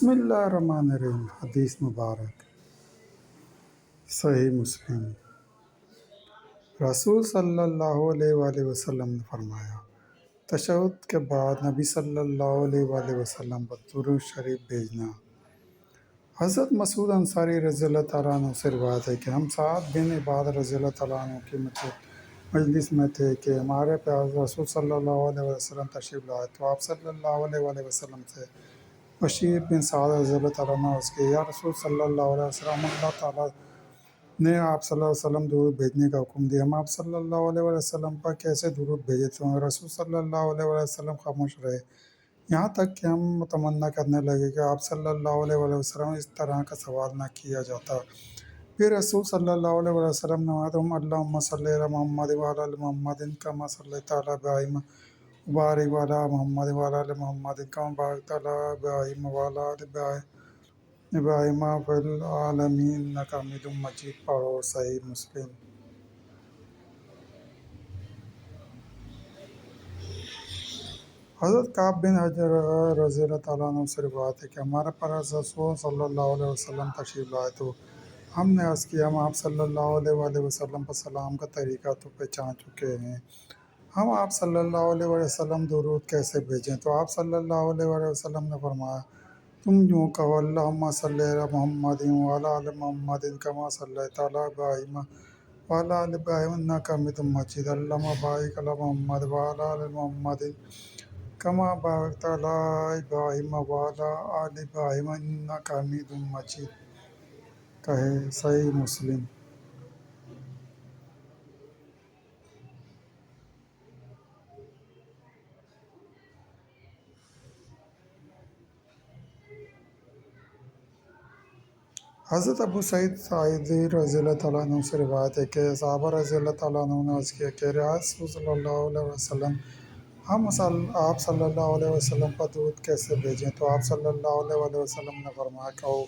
بسم اللہ الرحمن الرحیم۔ حدیث مبارک صحیح مسلم۔ رسول صلی اللہ علیہ وآلہ وسلم نے فرمایا، تشہد کے بعد نبی صلی اللہ علیہ وآلہ وسلم پر درود شریف بھیجنا۔ حضرت مسعود انصاری رضی اللہ تعالیٰ عنہ سے روایت ہے کہ ہم سعد بن عبادہ رضی اللہ تعالیٰ عنہ کی مجلس میں تھے کہ ہمارے پیارے رسول صلی اللہ علیہ وسلم تشریف لائے تو آپ صلی اللہ علیہ وآلہ وسلم سے بشیر بن سعد رضی اللہ تعالیٰ عنہ عرض کیا، یا رسول صلی اللہ علیہ وسلم، اللہ تعالیٰ نے آپ صلی اللہ علیہ وسلم درود بھیجنے کا حکم دیا، ہم آپ صلی اللہ علیہ وسلم پر کیسے درود بھیجے؟ تو رسول صلی اللہ علیہ وسلم خاموش رہے، یہاں تک کہ ہم تمنا کرنے لگے کہ آپ صلی اللہ علیہ وسلم اس طرح کا سوال نہ کیا جاتا۔ پھر رسول صلی اللہ علیہ وسلم نے فرمایا، اللہم صلی علی محمد وعلی آل محمد کما صلیت علی ابراہیم وبارک علی محمد وعلی آل محمد کما بارکت علی ابراہیم وعلی آل ابراہیم فی العالمین انک حمید مجید۔ پڑھو صحیح مسلم۔ حضرت کعب بن حجر رضی اللہ تعالیٰ عنہ سے روایت ہے کہ ہمارے پاس رسول صلی اللہ علیہ وسلم تشریف لائے تو ہم نے عرض کیا، ہم آپ صلی اللہ علیہ وآلہ وسلم پر سلام کا طریقہ تو پہچان چکے ہیں، ہم آپ صلی اللہ علیہ وسلم درود کیسے بھیجیں؟ تو آپ صلی اللہ علیہ وسلم نے فرمایا، تم یوں کہو، اللہم صلی علی محمد وعلی آل محمد کما صلیت علی ابراہیم وعلی آل ابراہیم انک حمید مجید، اللہم بارک علی محمد وعلی آل محمد کما بارکت علی ابراہیم وعلی آل ابراہیم انک حمید مجید۔ کہے صحیح مسلم۔ حضرت ابو سعید ساعدی رضی اللہ تعالیٰ عنہ سے روایت ہے کہ صحابہ رضی اللہ تعالیٰ عنہ نے عرض کیا کہ رسول صلی اللہ علیہ وسلم، ہم آپ صلی اللہ علیہ وسلم پر درود کیسے بھیجیں؟ تو آپ صلی اللہ علیہ وسلم نے فرمایا، کہو،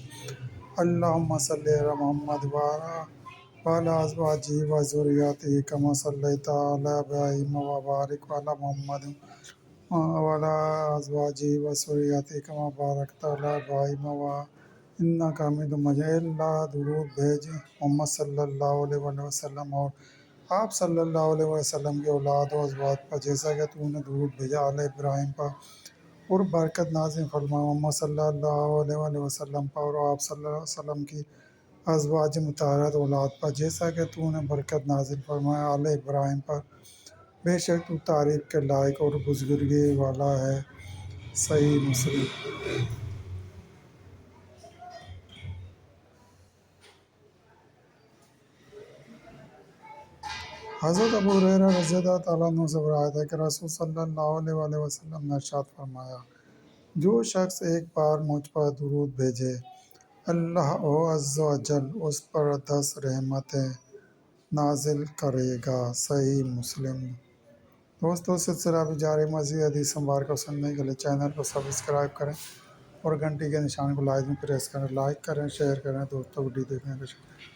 اللہم صلی علی محمد وعلی ازواجہ وذریتہ کما صلیت علی ابراہیم وبارک علی محمد وعلی ازواجہ وذریتہ کما بارکت علی ابراہیم انک حمید مجید۔ اے اللہ، درود بھیج محمد صلی اللہ علیہ وسلم اور آپ صلی اللہ علیہ وسلم کی اولاد و ازواج پر، جیسا کہ تو نے درود بھیجا آل ابراہیم پر، اور برکت نازل فرما محمد صلی اللہ علیہ وسلم پر اور آپ صلی اللہ علیہ وسلم کی ازواج مطہرات اولاد پر، جیسا کہ تو نے برکت نازل فرمایا آل ابراہیم پر، بے شک تو تعریف کے لائق اور بزرگی والا ہے۔ صحیح مسلم۔ حضرت ابو ہریرہ رضی اللہ تعالیٰ عنہ سے روایت ہے کہ رسول صلی اللہ علیہ وسلم نے ارشاد فرمایا، جو شخص ایک بار مجھ پر درود بھیجے، اللہ عز و جل اس پر 10 رحمتیں نازل کرے گا۔ صحیح مسلم۔ دوستو، سلسلہ بھی جاری، مزید حدیث مبارکہ کو سننے کے لیے چینل کو سبسکرائب کریں اور گھنٹی کے نشان کو لازمی پریس کریں، لائک کریں، شیئر کریں۔ دوستوں، ویڈیو دیکھنے کا شکریہ۔